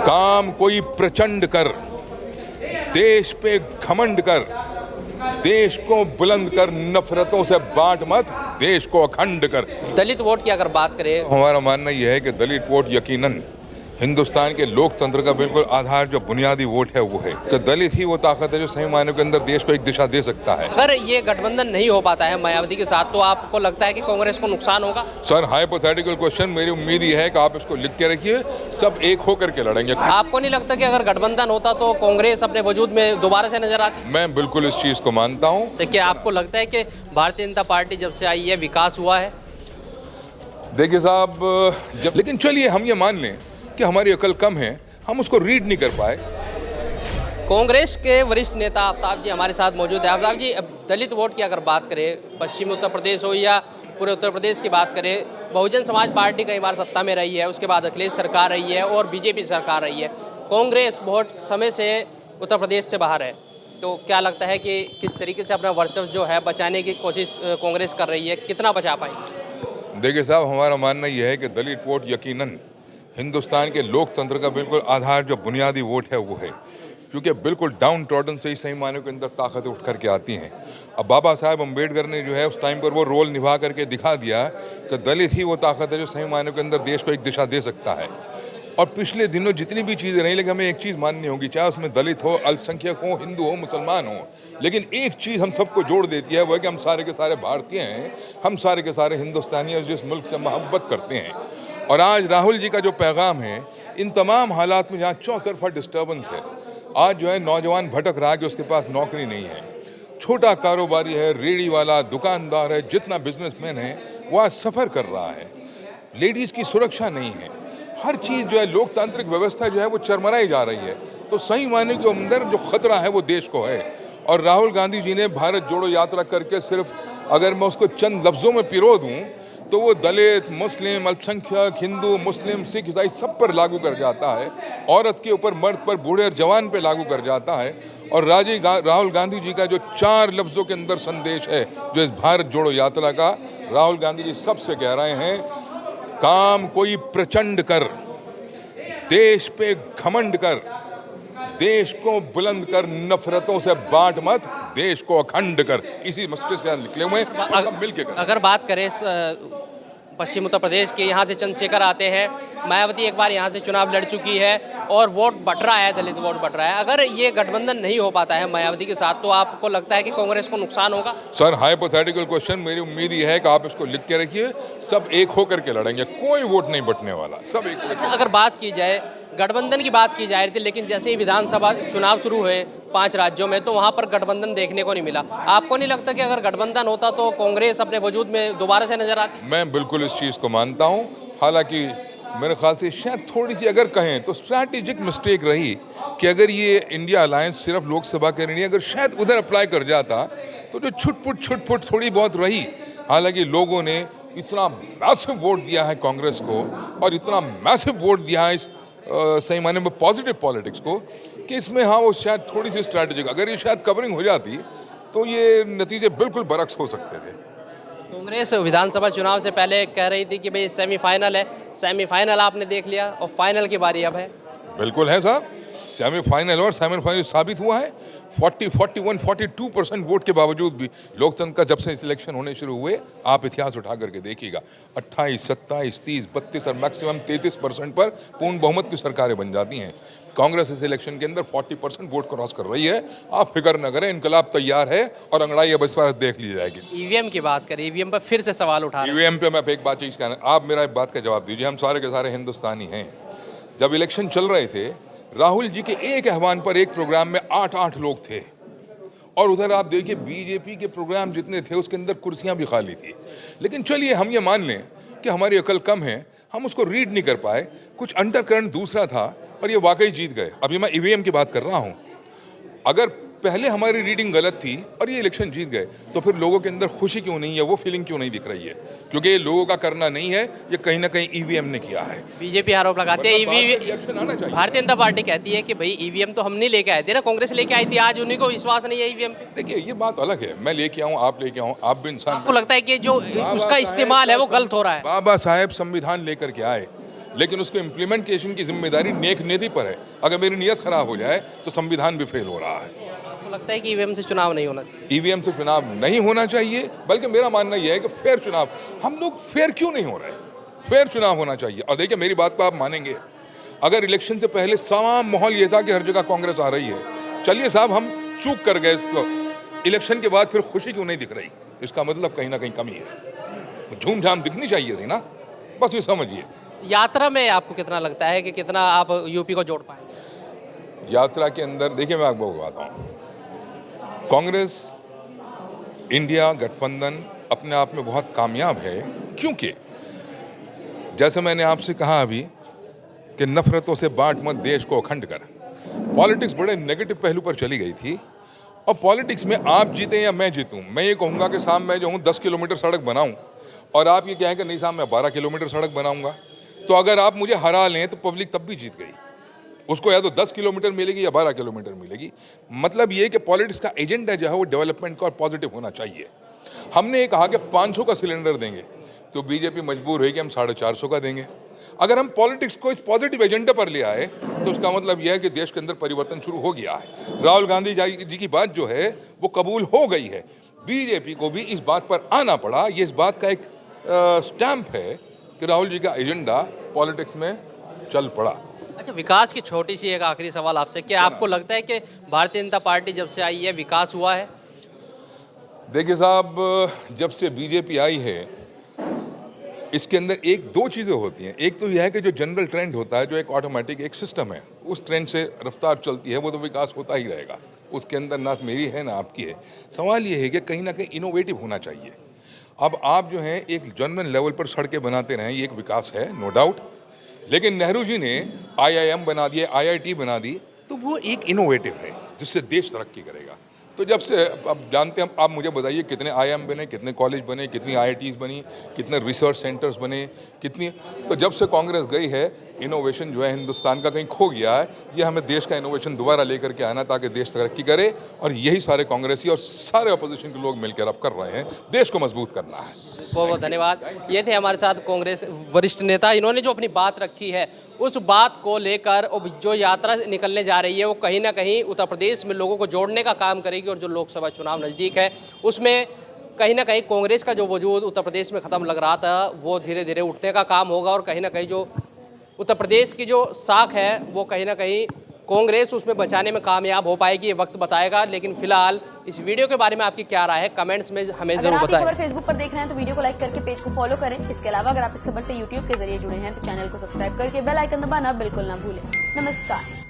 काम कोई प्रचंड कर, देश पे घमंड कर, देश को बुलंद कर, नफरतों से बांट मत, देश को अखंड कर। दलित वोट की अगर बात करें, हमारा मानना यह है कि दलित वोट यकीनन हिंदुस्तान के लोकतंत्र का बिल्कुल आधार, जो बुनियादी वोट है वो है कि दलित ही वो ताकत है जो सही मायने के अंदर देश को एक दिशा दे सकता है। अगर ये गठबंधन नहीं हो पाता है मायावती के साथ, तो आपको लगता है कि कांग्रेस को नुकसान होगा? सर, हाइपोथेटिकल क्वेश्चन, मेरी उम्मीद ये है कि आप इसको लिख के रखिए, सब एक होकर के लड़ेंगे। आपको नहीं लगता कि अगर गठबंधन होता तो कांग्रेस अपने वजूद में दोबारा से नजर आती? मैं बिल्कुल इस चीज को मानता हूँ। क्या आपको लगता है कि भारतीय जनता पार्टी जब से आई है विकास हुआ है? देखिए साहब, लेकिन चलिए हम ये मान लें कि हमारी अकल कम है, हम उसको रीड नहीं कर पाए। कांग्रेस के वरिष्ठ नेता आफ्ताब जी हमारे साथ मौजूद है। आफ्ताब जी, अब दलित वोट की अगर बात करें, पश्चिमी उत्तर प्रदेश हो या पूरे उत्तर प्रदेश की बात करें, बहुजन समाज पार्टी कई बार सत्ता में रही है, उसके बाद अखिलेश सरकार रही है और बीजेपी सरकार रही है। कांग्रेस बहुत समय से उत्तर प्रदेश से बाहर है, तो क्या लगता है कि किस तरीके से अपना वर्चस्व जो है बचाने की कोशिश कांग्रेस कर रही है, कितना बचा पाएगी? देखिए साहब, हमारा मानना यह है कि दलित वोट यकीनन हिंदुस्तान के लोकतंत्र का बिल्कुल आधार, जो बुनियादी वोट है वो है, क्योंकि बिल्कुल डाउन ट्रॉडन से ही सही मायने के अंदर ताकतें उठ करके आती हैं। अब बाबा साहब अम्बेडकर ने जो है उस टाइम पर वो रोल निभा करके दिखा दिया कि दलित ही वो ताकत है जो सही मायने के अंदर देश को एक दिशा दे सकता है। और पिछले दिनों जितनी भी चीज़ें रही, लेकिन हमें एक चीज़ माननी होगी, चाहे उसमें दलित हो, अल्पसंख्यक हो, हिंदू हो, मुसलमान हो, लेकिन एक चीज़ हम सबको जोड़ देती है, वो है कि हम सारे के सारे भारतीय हैं, हम सारे के सारे हिंदुस्तानी हैं, जिस मुल्क से मोहब्बत करते हैं। और आज राहुल जी का जो पैगाम है, इन तमाम हालात में जहाँ चौतरफा डिस्टर्बेंस है, आज जो है नौजवान भटक रहा है कि उसके पास नौकरी नहीं है, छोटा कारोबारी है, रेडी वाला, दुकानदार है, जितना बिजनेसमैन है वो आज सफ़र कर रहा है, लेडीज़ की सुरक्षा नहीं है, हर चीज़ जो है लोकतांत्रिक व्यवस्था जो है वो चरमराई जा रही है। तो सही मायने के अंदर जो खतरा है वो देश को है। और राहुल गांधी जी ने भारत जोड़ो यात्रा करके, सिर्फ अगर मैं उसको चंद लफ्ज़ों में पिरो दूँ तो वो दलित, मुस्लिम, अल्पसंख्यक, हिंदू, मुस्लिम, सिख, ईसाई सब पर लागू कर जाता है, औरत के ऊपर, मर्द पर, बूढ़े और जवान पे लागू कर जाता है। और राहुल गांधी जी का जो 4 लफ्ज़ों के अंदर संदेश है, जो इस भारत जोड़ो यात्रा का, राहुल गांधी जी सबसे कह रहे हैं, काम कोई प्रचंड कर, देश पे घमंड कर, देश को बुलंद कर, नफरतों से बांट मत, देश को अखंड कर। इसी मस्तिष्क से निकले हुए सब मिलके कर। अगर बात करें पश्चिम उत्तर प्रदेश के, यहाँ से चंद्रशेखर आते हैं, मायावती एक बार यहाँ से चुनाव लड़ चुकी है और वोट बढ़ रहा है, दलित वोट बढ़ रहा है। अगर ये गठबंधन नहीं हो पाता है मायावती के साथ, तो आपको लगता है कि कांग्रेस को नुकसान होगा? सर, हाइपोथेटिकल क्वेश्चन, मेरी उम्मीद ये है कि आप इसको लिख के रखिए, सब एक होकर के लड़ेंगे, कोई वोट नहीं बटने वाला, सब एक होकर। अगर बात की जाए, गठबंधन की बात की जा रही थी, लेकिन जैसे ही विधानसभा चुनाव शुरू हुए 5 राज्यों में, तो वहाँ पर गठबंधन देखने को नहीं मिला। आपको नहीं लगता कि अगर गठबंधन होता तो कांग्रेस अपने वजूद में दोबारा से नजर आती? मैं बिल्कुल इस चीज़ को मानता हूँ। हालांकि मेरे ख्याल से शायद थोड़ी सी अगर कहें तो स्ट्रैटेजिक मिस्टेक रही कि अगर ये इंडिया अलायंस सिर्फ लोकसभा के नहीं, अगर शायद उधर अप्लाई कर जाता तो जो छुटपुट थोड़ी बहुत रही। हालांकि लोगों ने इतना मैसिव वोट दिया है कांग्रेस को, और इतना मैसिव वोट दिया है इस सही मायने में पॉजिटिव पॉलिटिक्स को, कि इसमें हाँ वो शायद थोड़ी सी स्ट्रैटेजिक, अगर ये शायद कवरिंग हो जाती तो ये नतीजे बिल्कुल बरक्स हो सकते थे। कांग्रेस विधानसभा चुनाव से पहले कह रही थी कि भाई सेमीफाइनल है, सेमीफाइनल आपने देख लिया और फाइनल की बारी अब है। बिल्कुल है साहब, सेमीफाइनल और सेमीफाइनल साबित हुआ है। 42% वोट के बावजूद भी लोकतंत्र का जब से सिलेक्शन होने शुरू हुए, आप इतिहास उठा करके देखिएगा, 28, 27, 30, 32 और मैक्सिमम 33% पर पूर्ण बहुमत की सरकारें बन जाती हैं। कांग्रेस इस इलेक्शन के अंदर 40% वोट क्रॉस कर रही है। आप फिक्र न करें, इनकलाब तैयार है और अंगड़ाई अब इस बार देख ली जाएगी। ईवीएम की बात करें, ईवीएम पर फिर से सवाल उठा। ईवीएम पे मैं एक बात चीज़ कहना, आप मेरा एक बात का जवाब दीजिए, हम सारे के सारे हिंदुस्तानी हैं। जब इलेक्शन चल रहे थे, राहुल जी के एक आह्वान पर एक प्रोग्राम में 8 लोग थे, और उधर आप देखिए बीजेपी के प्रोग्राम जितने थे उसके अंदर कुर्सियां भी खाली थी। लेकिन चलिए हम ये मान लें कि हमारी अकल कम है, हम उसको रीड नहीं कर पाए, कुछ अंडरकरंट दूसरा था और ये वाकई जीत गए। अभी मैं ईवीएम की बात कर रहा हूँ, अगर पहले हमारी रीडिंग गलत थी और ये इलेक्शन जीत गए, तो फिर लोगों के अंदर खुशी क्यों नहीं है, वो फीलिंग क्यों नहीं दिख रही है? क्योंकि ये लोगों का करना नहीं है, ये कहीं ना कहीं ईवीएम ने किया है। बीजेपी आरोप लगाते हैं, इलेक्शन आना चाहिए। भारतीय जनता पार्टी कहती है कि भाई ईवीएम तो हम नहीं लेके आए थे ना, कांग्रेस लेके आई थी, आज उन्हीं को विश्वास नहीं है ईवीएम पे। देखिए ये बात अलग है, मैं लेके आऊँ, आप लेके आऊँ, आप भी इंसान। आपको लगता है कि जो उसका इस्तेमाल है वो गलत हो रहा है? बाबा साहेब संविधान लेकर के आए, लेकिन उसके इम्प्लीमेंटेशन की जिम्मेदारी नेक नीति पर है। अगर मेरी नीयत खराब हो जाए तो संविधान भी फेल हो रहा है। आपको लगता है कि ईवीएम से चुनाव नहीं होना चाहिए? ईवीएम से चुनाव नहीं होना चाहिए, बल्कि मेरा मानना यह है कि फेयर चुनाव, हम लोग फेयर क्यों नहीं हो रहे? फेयर चुनाव होना चाहिए। और देखिए, मेरी बात को आप मानेंगे, अगर इलेक्शन से पहले तमाम माहौल ये था कि हर जगह कांग्रेस आ रही है, चलिए साहब हम चूक कर गए इसको, इलेक्शन के बाद फिर खुशी क्यों नहीं दिख रही? इसका मतलब कहीं ना कहीं कमी है, झूम झाम दिखनी चाहिए थी ना, बस ये समझिए। यात्रा में आपको कितना लगता है कि कितना आप यूपी को जोड़ पाएंगे? यात्रा के अंदर देखिए, मैं आपको बताता हूँ, कांग्रेस इंडिया गठबंधन अपने आप में बहुत कामयाब है, क्योंकि जैसे मैंने आपसे कहा अभी कि नफरतों से बांट मत देश को अखंड कर, पॉलिटिक्स बड़े नेगेटिव पहलू पर चली गई थी। और पॉलिटिक्स में आप जीतें या मैं जीतूं, मैं ये कहूँगा कि साहब मैं जो हूँ 10 किलोमीटर सड़क बनाऊं, और आप ये कहें कि नहीं साहब मैं 12 किलोमीटर सड़क बनाऊंगा, तो अगर आप मुझे हरा लें तो पब्लिक तब भी जीत गई। उसको या तो 10 किलोमीटर मिलेगी या 12 किलोमीटर मिलेगी। मतलब ये कि पॉलिटिक्स का एजेंडा जो है वो डेवलपमेंट का और पॉजिटिव होना चाहिए। हमने ये कहा कि 500 का सिलेंडर देंगे, तो बीजेपी मजबूर हुई कि हम 450 का देंगे। अगर हम पॉलिटिक्स को इस पॉजिटिव एजेंडा पर ले आए तो उसका मतलब यह है कि देश के अंदर परिवर्तन शुरू हो गया है। राहुल गांधी जी की बात जो है वो कबूल हो गई है। बीजेपी को भी इस बात पर आना पड़ा। ये इस बात का एक स्टैंप है कि राहुल जी का एजेंडा पॉलिटिक्स में चल पड़ा। अच्छा, विकास की छोटी सी एक आखिरी सवाल आपसे, क्या आपको लगता है कि भारतीय जनता पार्टी जब से आई है विकास हुआ है? देखिए साहब, जब से बीजेपी आई है इसके अंदर एक दो चीज़ें होती हैं। एक तो यह है कि जो जनरल ट्रेंड होता है, जो एक ऑटोमेटिक एक सिस्टम है, उस ट्रेंड से रफ्तार चलती है, वो तो विकास होता ही रहेगा। उसके अंदर ना मेरी है ना आपकी है। सवाल ये है कि कहीं ना कहीं इनोवेटिव होना चाहिए। अब आप जो हैं एक जनरल लेवल पर सड़कें बनाते रहें, ये एक विकास है, नो डाउट। लेकिन नेहरू जी ने IIM बना दिए, IIT बना दी, तो वो एक इनोवेटिव है जिससे देश तरक्की करेगा। तो जब से अब जानते हैं, आप मुझे बताइए कितने IIM बने, कितने कॉलेज बने, कितनी IITs बनी, कितने रिसर्च सेंटर्स बने, कितनी। तो जब से कांग्रेस गई है, इनोवेशन जो है हिंदुस्तान का कहीं खो गया है। ये हमें देश का इनोवेशन दोबारा लेकर के आना, ताकि देश तरक्की करे। और यही सारे कांग्रेसी और सारे अपोजिशन के लोग मिलकर अब कर रहे हैं, देश को मजबूत करना है। बहुत बहुत धन्यवाद। ये थे हमारे साथ कांग्रेस वरिष्ठ नेता। इन्होंने जो अपनी बात रखी है, उस बात को लेकर जो यात्रा निकलने जा रही है वो कहीं ना कहीं उत्तर प्रदेश में लोगों को जोड़ने का काम करेगी। और जो लोकसभा चुनाव नज़दीक है उसमें कहीं ना कहीं कांग्रेस का जो वजूद उत्तर प्रदेश में ख़त्म लग रहा था, वो धीरे धीरे उठने का काम होगा। और कहीं ना कहीं जो उत्तर प्रदेश की जो साख है वो कहीं ना कहीं कांग्रेस उसमें बचाने में कामयाब हो पाएगी, ये वक्त बताएगा। लेकिन फिलहाल इस वीडियो के बारे में आपकी क्या राय है, कमेंट्स में हमें जरूर बताएं। अगर आप खबर फेसबुक पर देख रहे हैं तो वीडियो को लाइक करके पेज को फॉलो करें। इसके अलावा अगर आप इस खबर से यूट्यूब के जरिए जुड़े हैं तो चैनल को सब्सक्राइब करके बेल आइकन दबाना बिल्कुल ना भूलें। नमस्कार।